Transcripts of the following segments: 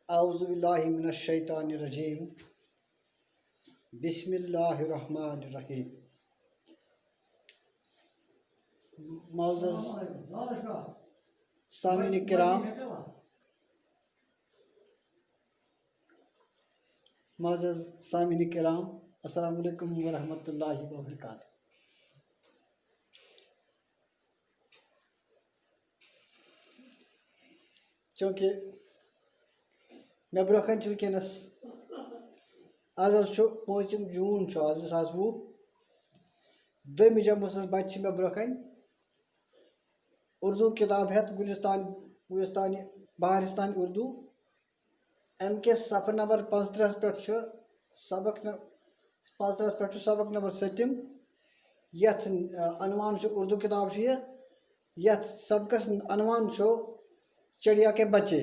اعوذ باللہ من الشیطان الرجیم بسم اللہ الرحمن الرحیم معزز سامعین کرام السلام علیکم ورحمۃ اللہ وبرکاتہ۔ چونکہ مے برونٛہہ کَنہِ چھُ وٕنکیٚنَس آز حظ چھُ 5 جوٗن چھُ آز 2020 2 جمٲژ ہٕنٛز بَچہِ چھِ مےٚ برونٛہہ کَنہِ اُردو کِتاب ہٮ۪تھ گُلِستانہِ بہارِستان اُردو اَمہِ کِس صفحہٕ نمبر 35 پٮ۪ٹھ چھُ سبق 35 پٮ۪ٹھ چھُ سبق نمبر 7 یَتھ عنوان چھُ اُردو کِتاب چھُ یہِ یَتھ سبقس عنوان چھُ چڑیا کے بچے،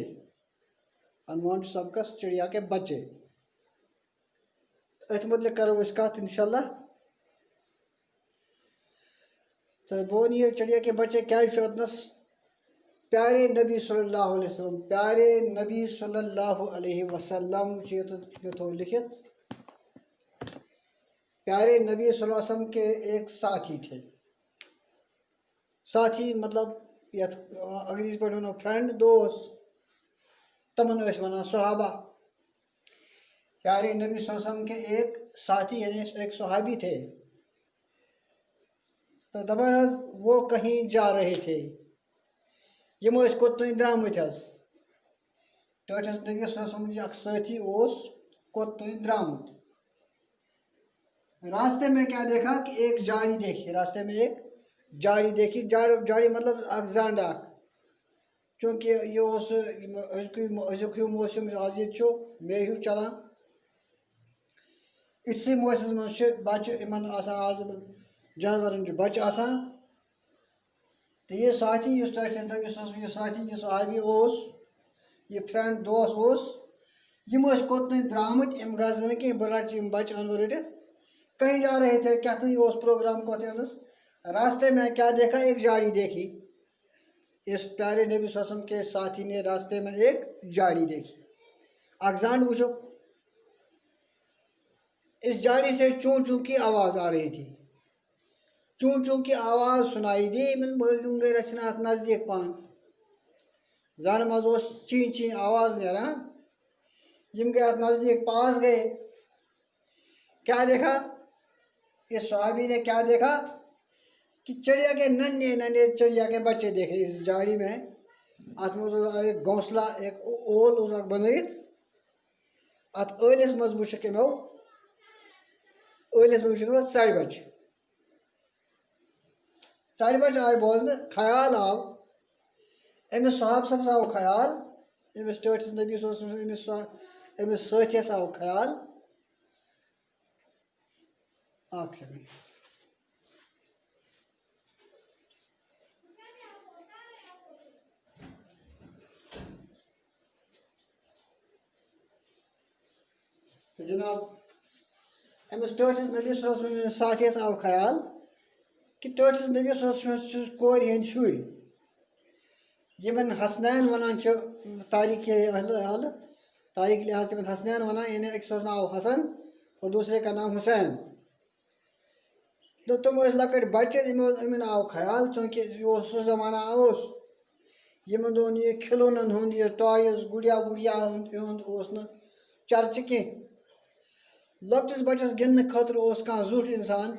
عنوان چھُ سبقس چڑیا کے بچے۔ أتھۍ متعلق کرو أسۍ کتھ انشاءاللہ۔ تہٕ بہٕ وَنہٕ یہِ چڑیا کے بچے کیٛازِ چھُ اَتنَس پیارے نبی صلی اللہ علیہ وسلم، پیارے نبی صلی اللہ علیہ وسلم چھُ ییٚتٮ۪تھ مےٚ تھوٚو لیکھِتھ، پیارے نبی صلی اللہ علیہ وسلم کے ایک ساتھی تھے۔ ساتھی مطلب یَتھ انگریزی پٲٹھۍ وَنو فرٛٮ۪نٛڈ، دوس، تمن ٲسۍ وَنان صحابہ۔ پیارے نبی صلی اللہ علیہ وسلم کے ایک ساتھی یعنی ایک صحابی تھے، تو دپان حظ وہ کہیں جا رہے تھے، یِم ٲسۍ کوٚت درٛامٕتۍ حظ۔ ٹٲٹھِس نبی صلی اللہ علیہ وسلم اکھ ساتھی اوس کوٚت درٛامُت۔ راستے میں کیا دیکھا کہ ایک جھاڑی دیکھی، راستے میں ایک جھاڑی دیکھی، جھاڑی مطلب اکھ زنٛڈ اکھ، چوٗنٛکہِ یہِ اوس أزیُک ہیوٗ موسم آز ییٚتہِ چھُ مے ہیوٗ چلان، یِتھسٕے موسمَس منٛز چھِ بَچہٕ یِمن آسان آز جانورن چھِ بَچہٕ آسان، تہٕ یہِ ساتھی یُس ٹٲٹھِس نبی صٲب یہِ ساتھی یہِ صحابی اوس، یہِ فرٛٮ۪نٛڈ دوس اوس، یِم ٲسۍ کوٚت درٛامٕتۍ، یِم غرض نہٕ کینٛہہ بہٕ رَٹہٕ یِم بَچہٕ اَنہٕ بہٕ رٔٹِتھ، کہیں جا رہے تھے کیا تھا، یہ اوس پروگرام کوٚت راستے میں کیا دیکھا ایک جھاڑی دیکھی۔ اس پیارے نبی صلی اللہ علیہ وسلم کے ساتھی نے راستے میں ایک جھاڑی دیکھی، اکھ زنٛڈ وٕچھو۔ اس جھاڑی سے چون چون کی آواز آ رہی تھی، چون چون کی آواز سنائی دی، یِم گٔے رَژھِ اَتھ نزدیٖک پہن، زنٛڈ منٛز اوس چین چین آواز نیران، یِم گٔے اَتھ نزدیٖک، پاس گئے۔ کیا دیکھا، اس صحابی نے کیا دیکھا کہ چڑیا کے ننھے ننھے چڑیا کے بچے دیکھے اس جھاڑی میں۔ اتھ منٛز ایک گھونسلہ ایک اول اوس اکھ بنٲیِتھ، اتھ ٲلِس منٛز وٕچھِکھ یِمو، ٲلِس منٛز وٕچھِکھ یِمو ژرِ بَچہِ، ژرِ بَچہِ آیہِ بوزنہٕ، خیال آو أمِس صحابہٕ صٲبَس آو خیال، أمِس ٹٲٹھِس نبی صلی اللہ علیہ وسلم أمِس سٲتھِیَس آو خیال، اکھ سیکنڈ، تو جناب أمِس ٹٲٹھِس نبی صلی اللہ علیہ وسلم ساتھِیَس آو خیال کہ ٹٲٹھِس نبی صلی اللہ علیہ وسلم چھِ کورِ ہٕنٛدۍ شُرۍ، یِمن حسنین وَنان چھِ تاریٖخ لحاظ تِمن حسنین وَنان، یعنی أکِس اوس ناو حسن اور دوسرے کا نام حسین۔ تہٕ تِم ٲسۍ لۄکٕٹۍ بَچہٕ، یِمن آو خیال چوٗنٛکہِ یہِ اوس سُہ زمانہ اوس یِمن دۄہن یہِ کھِلونن ہُنٛد یہِ ٹایِز گُڑیا وُڑیا ہُنٛد اوس نہٕ چرچہٕ کینٛہہ۔ لۄکٹِس بَچس گِنٛدنہٕ خٲطرٕ اوس کانٛہہ زیُٹھ اِنسان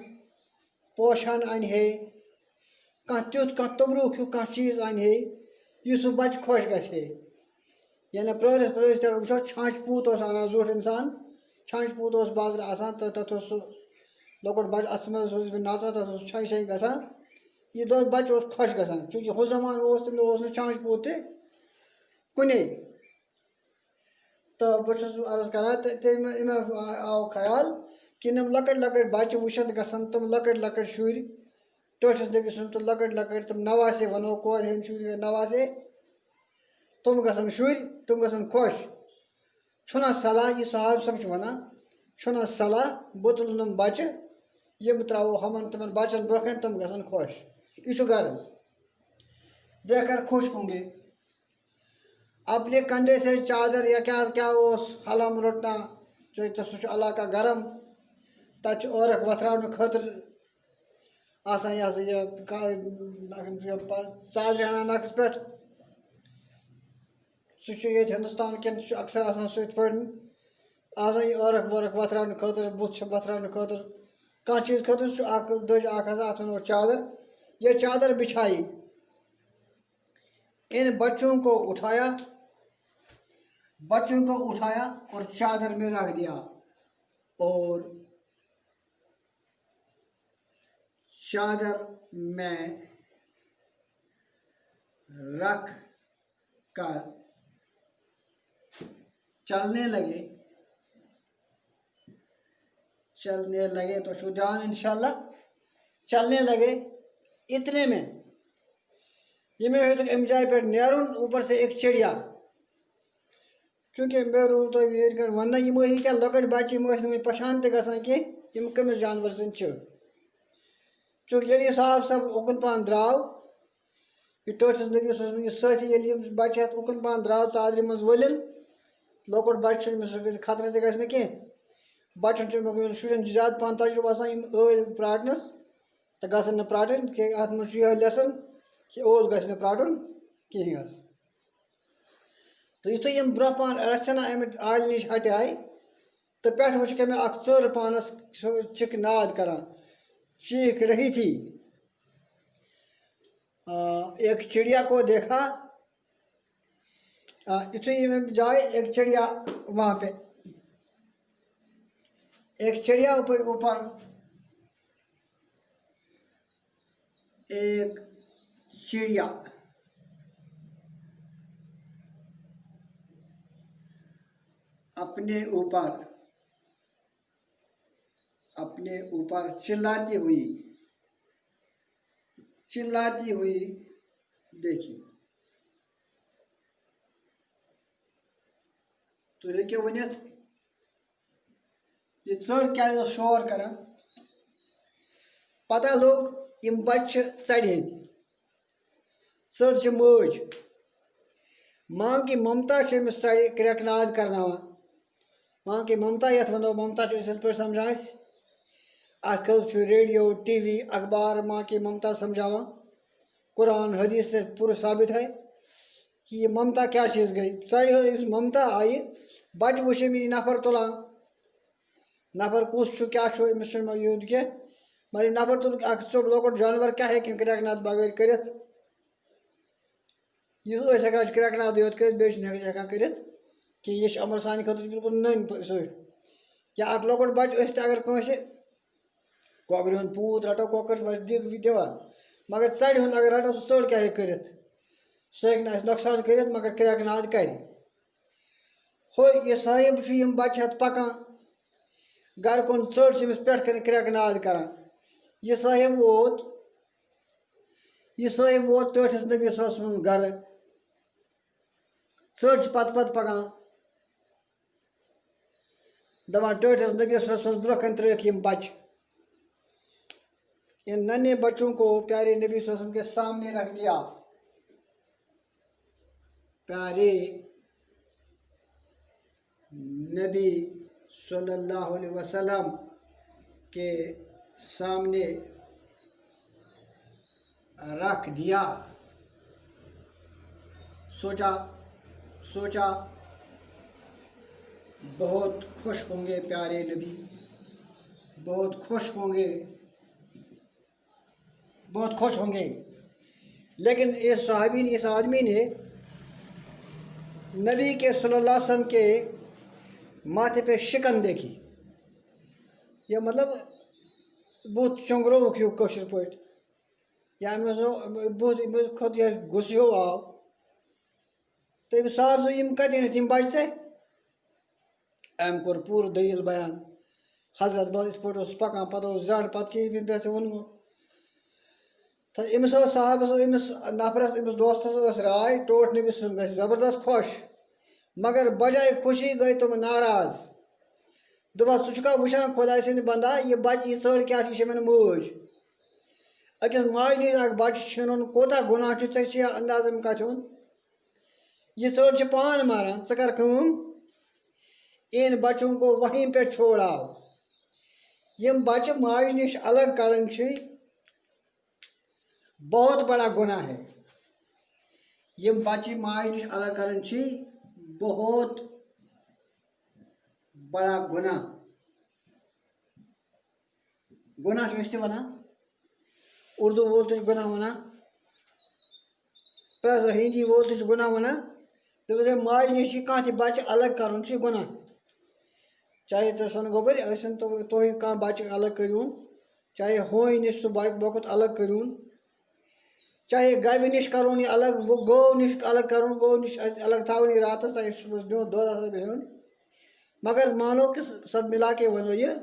پوشان اَنہِ ہے، کانٛہہ تیُتھ کانٛہہ توٚبرُک ہیوٗ کانٛہہ چیٖز اَنہِ ہے یُس سُہ بَچہٕ خۄش گژھِ ہے۔ یعنی پرٛٲرِس تہِ وٕچھو چھانٛچہِ پوٗت اوس اَنان زیُٹھ اِنسان، چھانٛچہِ پوٗت اوس بازرٕ آسان تہٕ تَتھ اوس سُہ لۄکُٹ بَچہٕ اَتھَس منٛز اوس نژان، تَتھ اوس چھانہِ چھانہِ گژھان، یہِ دۄہ بَچہٕ اوس خۄش گژھان، چوٗنٛکہِ ہُہ زمانہٕ اوس تَمہِ دۄہ اوس نہٕ چھانٛچہِ پوٗت تہِ کُنے۔ تہٕ بہٕ چھُس عرض کران تہٕ أمۍ آو خیال کہِ یِم لۄکٕٹۍ لۄکٕٹۍ بَچہٕ وٕچھِتھ گژھن تِم لۄکٕٹۍ لۄکٕٹۍ شُرۍ ٹٲٹھِس نبی صٲب تِم لۄکٕٹۍ لۄکٕٹۍ تِم نواسے وَنو کورِ ہٕنٛدۍ شُرۍ گٔے نواسے، تِم گژھن شُرۍ، تِم گژھن خۄش۔ چھُنا صلاح، یہِ صحابہٕ صٲب چھُ وَنان، چھُنا صلاح بہٕ تُلہٕ یِم بَچہٕ، یِم ترٛاوو ہُمن تِمن بَچن برونٛہہ کَنہِ، تِم گژھن خۄش، یہِ چھُ غرض۔ دیکھ کر خوش ہوں گے۔ اپنے کندھے سے چادر یا کیا حلم رٹنا چونکہ سہ علاقہ گرم تت عورق وتھراؤن خاطر آسان یہ ہسا یہ ژالہِ ہنا نَکھَس پٮ۪ٹھ سہ یہ ہندوستان کٮ۪ن اکثر آسان سُہ یِتھ پٲٹھۍ آسان یہ عورق وورق وتھراؤن خاطر بُتھ وتھراؤن خاطر کانٛہہ چیٖز خٲطرٕ چھُ اکھ دٔج اکھ ہسا اتھ وَنو چادر یہ چادر بچھائی ان بچوں کو اٹھایا اور چادر میں رکھ دیا اور چادر میں رکھ کر چلنے لگے تو چھو دھیان انشاءاللہ چلنے لگے اتنے میں یہ میں ہوئی ام جائے پہ نیرن اوپر سے ایک چڑیا چونکہ مے روٗد تۄہہِ ویٖر کٔرِتھ وننا یِم ٲسۍ ییٖتیٛاہ لۄکٕٹۍ بچہِ یِم ٲسۍ نہٕ وٕنہِ پہچان تہِ گژھان کینٛہہ یِم کٔمِس جانور سٕنٛدۍ چھِ چونکہ ییٚلہِ یہِ صاحب صاحب اُکُن پہن درٛاو یہ ٹٲٹھِس نبی صٲبن یہ سٲتھی ییٚلہِ یِم بچہِ ہٮ۪تھ اُکُن پہن درٛاو ژادرِ منٛز ؤلِن لۄکُٹ بچہِ چھُ أمِس خطرٕ تہِ گژھِ نہٕ کینٛہہ بچن چھُ شُرٮ۪ن چھُ زیادٕ پہن تجرُبہٕ آسان یِم ٲلۍ پرٛاٹنس تہٕ گژھن نہٕ پرٛاٹٕنۍ کینٛہہ اتھ منٛز چھُ یِہوٚے لیسن کہ اول گژھِ نہٕ پرٛاٹُن کِہیٖنۍ حظ تو یُتھُے یِم برونٛہہ پہن رژھِ ہنا امہِ آلہِ نِش ہٹے تہٕ پٮ۪ٹھٕ وٕچھکھ مےٚ اکھ ژٔر پانس سُہ چِکہٕ ناد کران چیخ رہی تھی ایک چڑیا کو دیکھا یُتھُے یِم جایہِ ایک چڑیا وہاں پہ ایک چڑیا اوپر ایک چڑیا اپنے اوپر چلاتی ہوئی دیکھی تو ہیٚکِو ؤنِتھ یہ ژٔر کیٛازِ ٲس شور کران پتہ لوٚگ یِم بچہِ چھِ ژرِ ہٕنٛدۍ ژٔر چھِ مٲج ماں کی ممتا چھِ أمِس ژرِ کرٛٮ۪کہٕ ناد کرناوان ماں کی ممتا یتھ ونو ممتا چھِ أسۍ یِتھ پٲٹھۍ سمجھان أسۍ اتھ خٲطرٕ چھُ ریڈیو ٹی وی اخبار ماں کی ممتا سمجھاوان قرآن حدیث سے پوٗرٕ ثابت ہے کہ یہ ممتا کیا چیز گئی ژرِ ہٕنٛز یُس ممتا آیہِ بچہِ وٕچھ أمۍ یہِ نفر تُلان نفر کُس چھُ کیٛاہ چھُ أمِس چھُنہٕ یُہُنٛد کینٛہہ مگر یہِ نفر تُلُکھ اکھ ژوٚپ لۄکُٹ جانور کیٛاہ ہیٚکہِ کرٛٮ۪کہٕ ناد بغٲر کٔرِتھ یہِ ٲسۍ ہٮ۪کان کرٛٮ۪کہٕ نادٕے یوت کٔرِتھ بیٚیہِ چھِنہٕ ہٮ۪کان کٔرِتھ کینٛہہ یہِ چھُ عمل سانہِ خٲطرٕ بِلکُل نٔنۍ سۭتۍ یا اکھ لۄکُٹ بچہِ ٲسۍ تہِ اگر کٲنٛسہِ کۄکرِ ہُنٛد پوٗت رٹو کۄکر چھِ دِوان مگر ژرِ ہُنٛد اگر رٹو سُہ ژٔر کیٛاہ ہیٚکہِ کٔرِتھ سُہ ہیٚکہِ نہٕ اَسہِ نۄقصان کٔرِتھ مگر کرٛٮ۪کہٕ ناد کرِ ہو یہِ صٲحب چھُ یِم بچہِ ہٮ۪تھ پکان گرٕ کُن ژٔر چھِ أمِس پٮ۪ٹھ کَنہِ کرٛٮ۪کہٕ ناد کران یہِ صٲحب ووت ٹٲٹھِس نبی صٲبَس سُنٛد گرٕ ژٔر چھِ پتہٕ پکان دپان ٹٲٹھِس نبی صٲبَس سٕنٛز برونٛہہ کَنہِ ترٲیِکھ یِم بچہِ ان ننھے بچوں کو پیارے نبی صلی اللہ علیہ وسلم کے سامنے رکھ دیا پیارے نبی صلی اللہ علیہ وسلم کے سامنے رکھ دیا سوچا بہت خوش ہوں گے پیارے نبی بہت خوش ہوں گے لیکن اس آدمی نے نبی کے صلی اللہ علیہ وسلم کے ماتھے پہ شکن دیکھی یہ مطلب بُتھ چۄنٛگرووُکھ ہیوٗ کٲشِر پٲٹھۍ یا أمِس بُتھ کھوٚت یہِ غُصہٕ ہیوٗ آو تہٕ أمِس صاحب صٲب یِم کَتہِ أنِتھ یِم بچہِ ژےٚ أمۍ کوٚر پوٗرٕ دٔلیٖل بیان حضرت بہٕ یِتھ پٲٹھۍ اوسُس پکان پتہٕ اوس زڈ پتہٕ کیٛاہ ییٚمۍ پٮ۪ٹھ ووٚنمُت تہٕ أمِس ٲس صاحبس أمِس نفرس أمِس دوستس ٲس راے ٹوٹھ نبی صٲب گژھِ زبردست خۄش مگر بجاے خوشی گٔے تِم ناراض دوٚپہس ژٕ چھُکھا وٕچھان خۄداے سٕنٛدِ بندا یہِ بچہِ یہِ ژٔر کیٛاہ چھِ یہِ چھےٚ مےٚ مٲج أکِس ماجہِ نِش اکھ بچہِ چھِنُن کوتاہ گۄناہ چھُ ژےٚ چھِ اندازٕ اَمہِ کتھِ ہُنٛد یہ ژٔر چھِ پان ماران ژٕ کر کٲم ان بچوں کو وہیں پہ چھوڑاو یم بچہ ماجہِ نش الگ کرن چھ بہت بڑا گناہ ہے یم بچہ ماجہِ نش الگ کرن چھ بہت بڑا گناہ گناہ چھِ أسۍ تہِ ونان اردو وول تہِ چھُ گناہ ونان پرٛٮ۪تھ ہِندی وول تہِ چھُ گناہ ونان دوٚپُس ہے ماجہِ نش یہِ کانٛہہ تہِ بچہ الگ کرُن چھُ گناہ چاہے تُہۍ سۄنہٕ گوٚبٕرۍ ٲسِن تُہۍ کانٛہہ بچہ الگ کٔرۍہوٗن چاہے ہوٗنۍ نش سُہ بۄکُت الگ کٔرۍہوٗن چاہے گوِ نش کرون یہِ الگ گٲو نش الگ کرون گٲو نش الگ تھاوُن یہِ راتس تانۍ صُبحس دیُن دۄد آسان بِہُن مگر مانو کہ سب ملا کے ونو یہ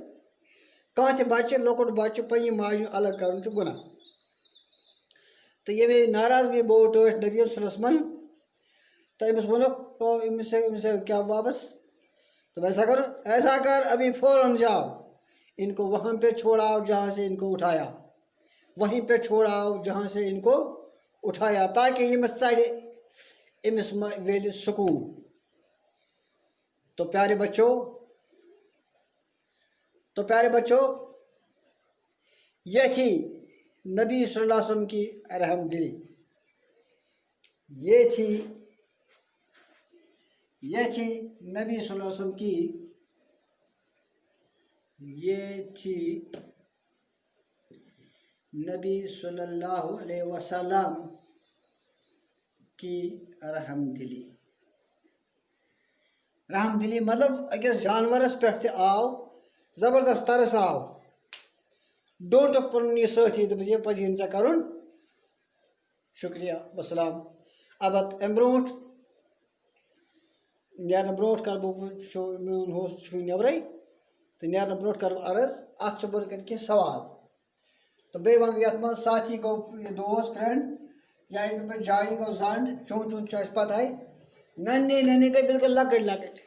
کانٛہہ تہِ بچہ لۄکُٹ بچہ پننہِ ماجہِ ہُنٛد الگ کرُن چھُ گناہ تہٕ ییٚمہِ ناراضگی بوٹ ٹٲٹھۍ نبی صلی اللہ علیہ وسلم تو أمِس ووٚنُکھ أمِس سے کیا واپس تو ایسا کر ابھی فوراً جاؤ ان کو وہاں پہ چھوڑاؤ جہاں سے ان کو اٹھایا وہیں پہ چھوڑاؤ جہاں سے ان کو اٹھایا تاکہ یٔمِس ژَرِ أمِس میلہِ سکوٗن تو پیارے بچوں یہ تھی نبی صلی اللہ علیہ وسلم کی رحم دلی یہ تھی نبی صلی اللہ علیہ وسلم کی نبی صلی اللہ علیہ وسلم کی رحم دلی مطلب أکِس جانورس پٮ۪ٹھ تہِ آو زبردست ترس آو ڈونٹُکھ پنُن یہِ سٲتھی دوٚپُس یہِ پزی ژےٚ کرُن شُکریہ وسلام البتہٕ امہِ برونٛٹھ نیرنہٕ برونٛٹھ کرٕ بہٕ میون ہوسٹ چھُ نٮ۪برٕے تہٕ نیرنہٕ برونٛٹھ کرٕ بہٕ عرض اتھ چھُ بۄن کَنۍ کینٛہہ سوال تہٕ بیٚیہِ وَنہٕ بہٕ یَتھ منٛز ساتھی گوٚو یہِ دوس فرٛٮ۪نٛڈ یا ییٚتہِ پٮ۪ٹھ جاڑی گوٚو زنٛڈ چون چھُ اَسہِ پَتہٕے ننہِ گٔے بِلکُل لۄکٕٹۍ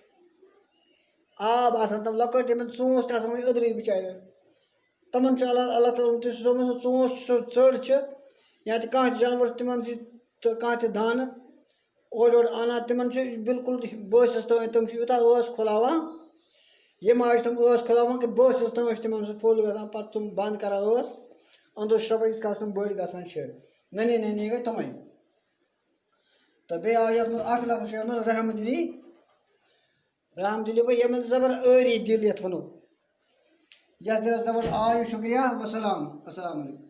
آب آسان تِم لۄکٕٹۍ یِمن ژوٗنٛٹھۍ تہِ آسان وۄنۍ أدرٕے بِچارٮ۪ن تِمن چھُ اللہ تعالیٰ ہن تہِ سوزمُت سُہ ژوٗنٛٹھ سُہ ژٔر چھِ یا تہِ کانٛہہ تہِ جانور تِمن چھِ کانٛہہ تہِ دانہٕ اورٕ یورٕ اَنان تِمن چھُ بِلکُل بہٕ ٲسٕس تِم چھِ یوٗتاہ ٲس کھُلاوان ییٚمہِ آیہِ چھِ تِم ٲس کھُلاوان کہِ بہٕ ٲسٕس تِم تِمن سُہ فُل گژھان پتہٕ تِم بنٛد کران ٲس أنٛدرٕ شرٛۄپٲرۍ ییٖتِس کالس تِم بٔڑۍ گژھان چھِ ننی گٔے تِمے تہٕ بیٚیہِ آو یَتھ منٛز اکھ لفظ چھُ یَتھ منٛز رحم دلی گوٚو یِمن زبر ٲری دِل یَتھ وَنو یَتھ دِلس زبر آ شُکریہ السلام علیکم